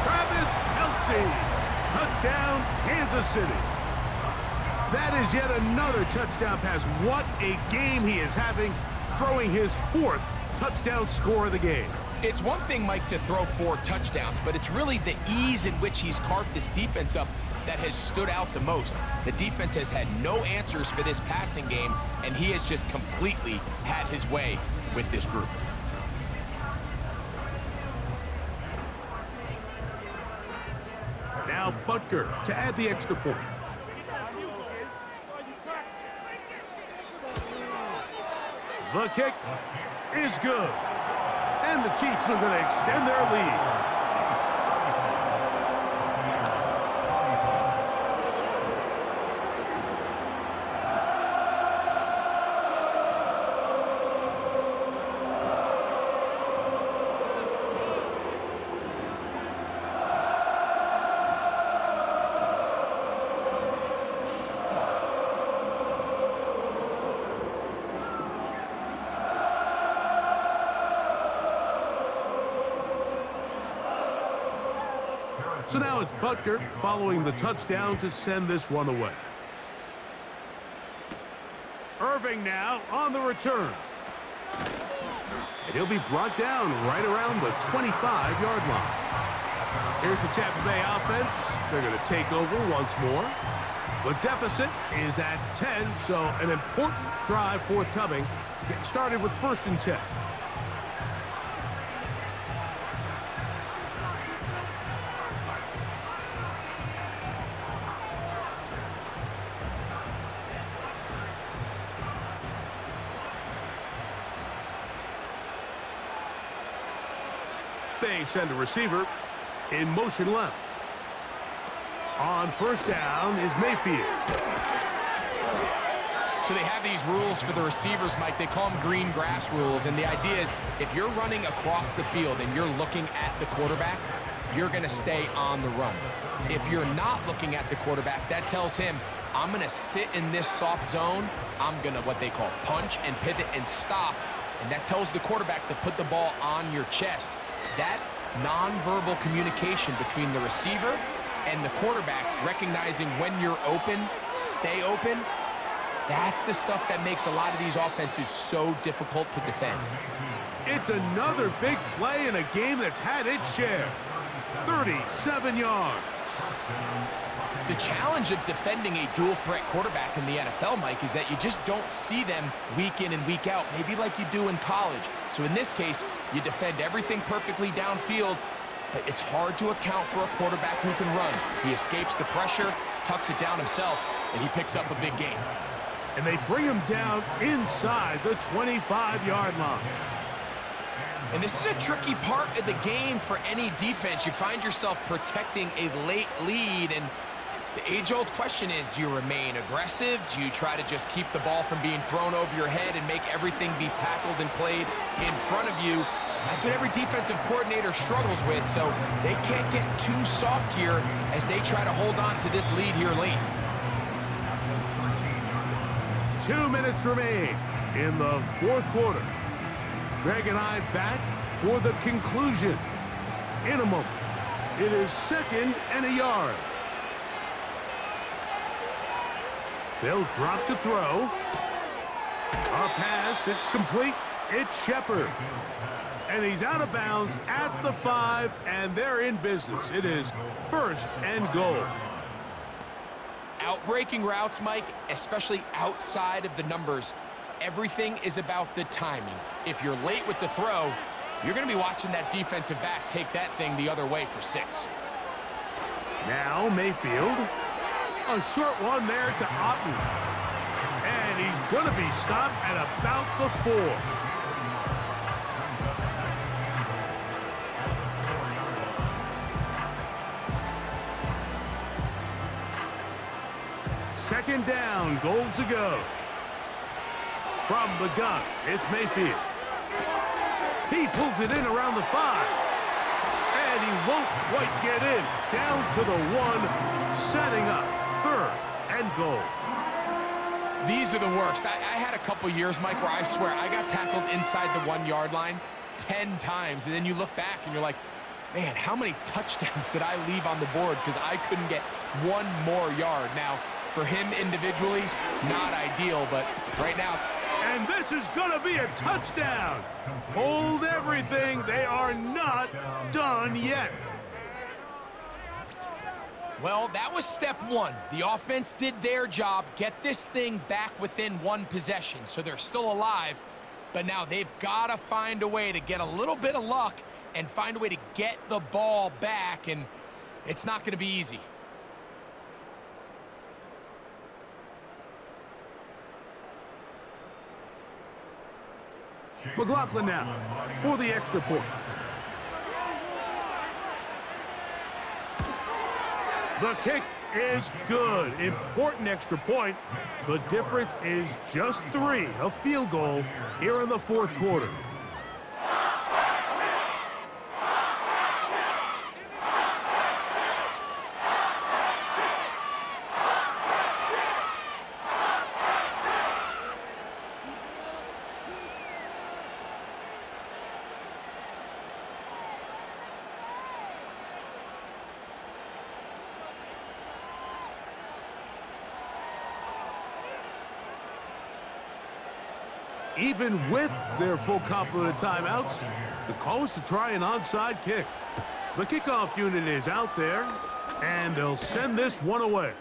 B: Travis Kelce. Touchdown, Kansas City. That is yet another touchdown pass. What a game he is having, throwing his 4th touchdown score of the game.
C: It's one thing, Mike, to throw 4 touchdowns, but it's really the ease in which he's carved this defense up that has stood out the most. The defense has had no answers for this passing game, and he has just completely had his way with this group.
B: Now Butker to add the extra point. The kick is good. And the Chiefs are going to extend their lead. So now it's Butker following the touchdown to send this one away. Irving now on the return. And he'll be brought down right around the 25-yard line. Here's the Tampa Bay offense. They're going to take over once more. The deficit is at 10, so an important drive forthcoming. Getting started with 1st and 10. They send a receiver in motion left. On 1st down is Mayfield.
C: So they have these rules for the receivers, Mike. They call them green grass rules. And the idea is if you're running across the field and you're looking at the quarterback, you're going to stay on the run. If you're not looking at the quarterback, that tells him, I'm going to sit in this soft zone. I'm going to what they call punch and pivot and stop. And that tells the quarterback to put the ball on your chest. That nonverbal communication between the receiver and the quarterback, recognizing when you're open, stay open, that's the stuff that makes a lot of these offenses so difficult to defend.
B: It's another big play in a game that's had its share. 37 yards.
C: The challenge of defending a dual-threat quarterback in the NFL, Mike, is that you just don't see them week in and week out, maybe like you do in college. So in this case, you defend everything perfectly downfield, but it's hard to account for a quarterback who can run. He escapes the pressure, tucks it down himself, and he picks up a big gain.
B: And they bring him down inside the 25-yard line.
C: And this is a tricky part of the game for any defense. You find yourself protecting a late lead, and the age-old question is, do you remain aggressive? Do you try to just keep the ball from being thrown over your head and make everything be tackled and played in front of you? That's what every defensive coordinator struggles with, so they can't get too soft here as they try to hold on to this lead here late.
B: 2 minutes remain in the 4th quarter. Greg and I back for the conclusion. In a moment, it is 2nd and a yard. They'll drop to throw. A pass, it's complete. It's Shepard. And he's out of bounds at the 5, and they're in business. It is 1st and goal.
C: Outbreaking routes, Mike, especially outside of the numbers, everything is about the timing. If you're late with the throw, you're going to be watching that defensive back take that thing the other way for 6.
B: Now Mayfield. A short one there to Otten. And he's going to be stopped at about the 4. Second down, goal to go. From the gun, it's Mayfield. He pulls it in around the 5. And he won't quite get in. Down to the 1, setting up 3rd and goal.
C: These are the worst. I had a couple years, Mike, where I swear I got tackled inside the 1-yard line 10 times. And then you look back and you're like, man, how many touchdowns did I leave on the board because I couldn't get one more yard? Now, for him individually, not ideal, but right now.
B: And this is going to be a touchdown. Hold everything. They are not done yet.
C: Well, that was step 1. The offense did their job, get this thing back within 1 possession, so they're still alive. But now they've got to find a way to get a little bit of luck and find a way to get the ball back, and it's not going to be easy.
B: McLaughlin now for the extra point. The kick is good. Important extra point. The difference is just 3, a field goal here in the fourth quarter. Even with their full complement of timeouts, the call is to try an onside kick. The kickoff unit is out there, and they'll send this one away.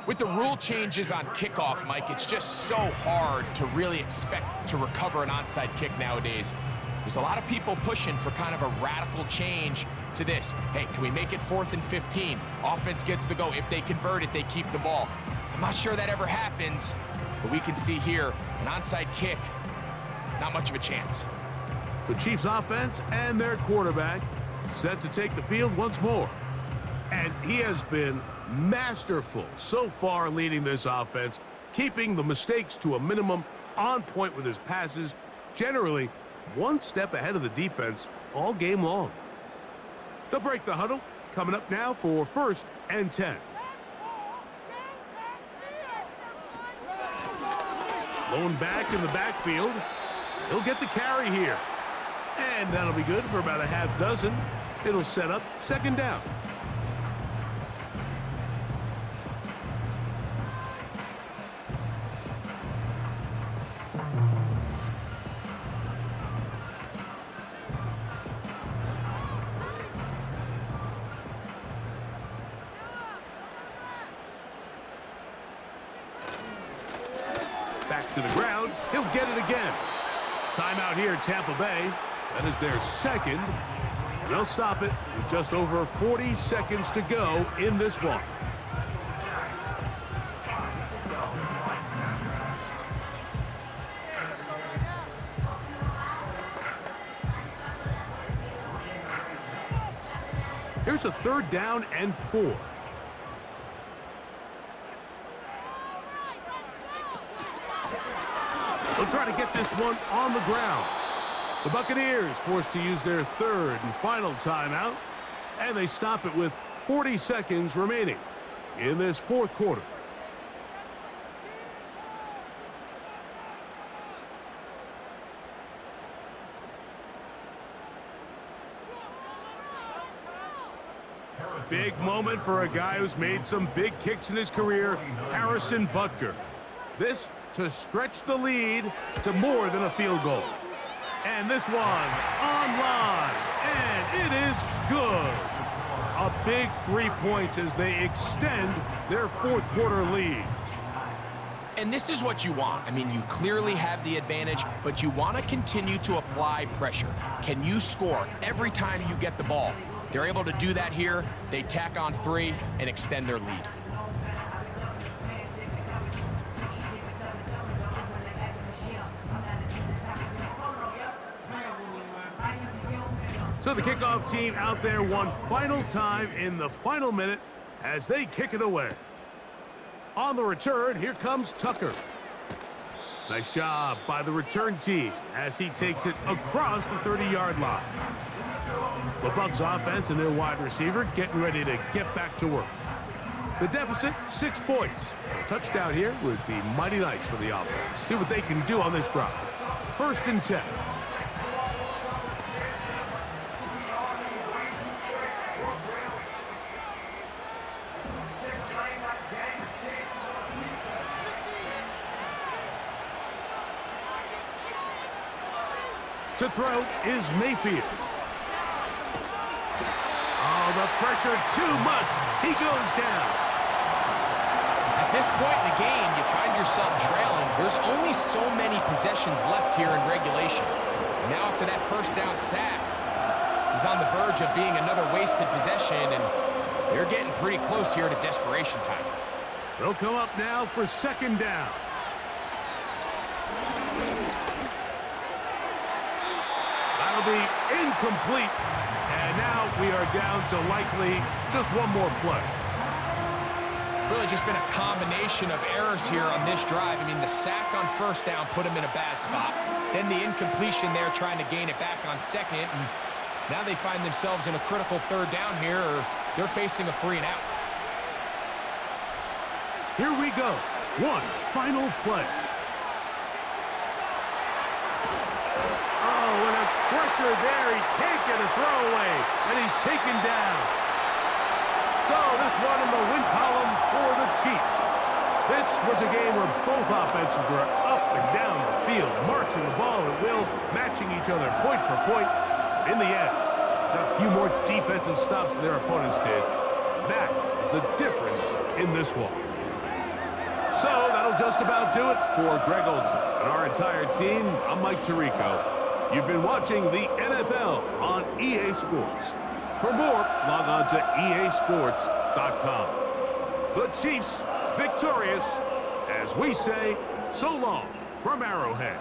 C: With the rule changes on kickoff, Mike, it's just so hard to really expect to recover an onside kick nowadays. There's a lot of people pushing for kind of a radical change to this. Hey, can we make it 4th and 15? Offense gets the go. If they convert it, they keep the ball. I'm not sure that ever happens, but we can see here an onside kick, not much of a chance.
B: The Chiefs offense and their quarterback set to take the field once more. And he has been masterful so far leading this offense, keeping the mistakes to a minimum, on point with his passes, generally one step ahead of the defense all game long. They'll break the huddle, coming up now for 1st and 10. Lone back in the backfield. He'll get the carry here. And that'll be good for about a half dozen. It'll set up 2nd down. Back to the ground. He'll get it again. Timeout here, Tampa Bay. That is their 2nd. And they'll stop it with just over 40 seconds to go in this one. Here's a 3rd down and 4. They'll try to get this one on the ground. The Buccaneers forced to use their 3rd and final timeout, and they stop it with 40 seconds remaining in this fourth quarter. Big moment for a guy who's made some big kicks in his career, Harrison Butker. This to stretch the lead to more than a field goal. And this one online, and it is good. A big 3 points as they extend their fourth quarter lead.
C: And this is what you want. I mean, you clearly have the advantage, but you want to continue to apply pressure. Can you score every time you get the ball? They're able to do that here. They tack on 3 and extend their lead.
B: So the kickoff team out there one final time in the final minute as they kick it away. On the return, here comes Tucker. Nice job by the return team as he takes it across the 30-yard line. The Bucs offense and their wide receiver getting ready to get back to work. The deficit, 6 points. A touchdown here would be mighty nice for the offense. See what they can do on this drive. 1st and 10. To throw is Mayfield. Oh, the pressure too much. He goes down.
C: At this point in the game, you find yourself trailing. There's only so many possessions left here in regulation. And now after that 1st down sack, this is on the verge of being another wasted possession, and they're getting pretty close here to desperation time.
B: They'll come up now for 2nd down. That'll be incomplete. And now we are down to likely just one more play.
C: Really just been a combination of errors here on this drive. I mean, the sack on first down put him in a bad spot. Then the incompletion there trying to gain it back on second. And now they find themselves in a critical third down here, or they're facing a 3-and-out.
B: Here we go. One final play. Oh, and a pressure there. He can't get a throwaway, and he's taken down. So this one in the win column for the Chiefs. This was a game where both offenses were up and down the field, marching the ball at will, matching each other point for point. In the end, got a few more defensive stops than their opponents did. That is the difference in this one. So that'll just about do it for Greg Olson and our entire team. I'm Mike Tirico. You've been watching the NFL on EA Sports. For more, log on to easports.com. The Chiefs victorious as we say so long from Arrowhead.